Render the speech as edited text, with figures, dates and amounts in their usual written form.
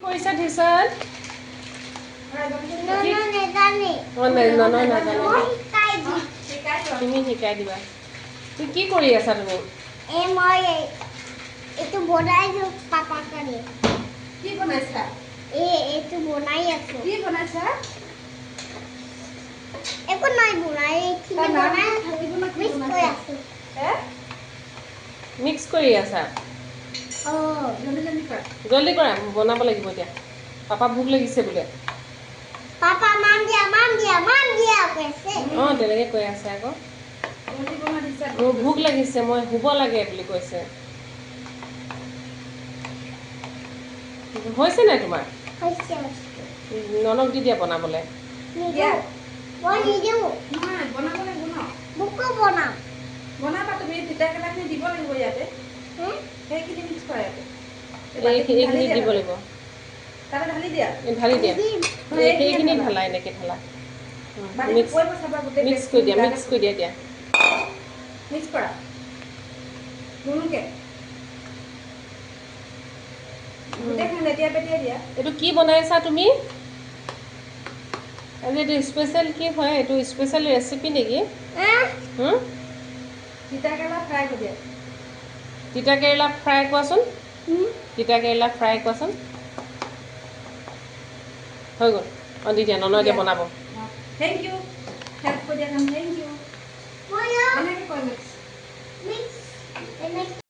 কৰিছা টিচাৰ তুমি শিকাই দিবা তুমি কি কৰি আছা তুমি এইটো বনাইছো পাপা কাৰণে কি বনাইছা এইটো বনাই আছো কি বনাইছা একো নাই বনাই এইখিনি বনাই মিক্স কৰি আছো মিক্স কৰি আছা জলদি কৰা বনাব লাগিব এতিয়া পাপা ভোক লাগিছে বোলে পাপা মান দিয়া কৈছে তেনেকৈ কৈ আছে আকৌ মোৰ ভোক লাগিছে মই শুব লাগে বুলি কৈছে হৈছে নাই তোমাৰ ননক দি দিয়া বনাবলৈ মই নিদিওঁ বনাব লাগিব ন মোকো বনাম বনাবা তুমি তিতাকেৰেলাখিনি দিব লাগিব ইয়াতে সেইখিনি মিক্স কৰা ইয়াতে এইখিনি দিব লাগিব তাতে ঢালি দিয়া ঢালি দিয়া সেইখিনি ঢালা এনেকৈ ঢালা মিক্স কৰি দিয়া এতিয়া মিক্স কৰা এইটো কি বনাইছা তুমি আজি এইটো স্পেচিয়েল কি হয় এইটো স্পেচিয়েল ৰেচিপি নেকি তিতাকেৰেলা ফ্ৰাই কৰি দিয়া তিতাকেৰেলা ফ্ৰাই কোৱাচোন তিতাকেৰেলা ফ্ৰাই কোৱাচোন হৈ গ'ল দি দিয়া ননয় দিয়া বনাব থেংক ইউ হেল্প কৰি দিয়া থেংক ইউ এনেকৈ কৈ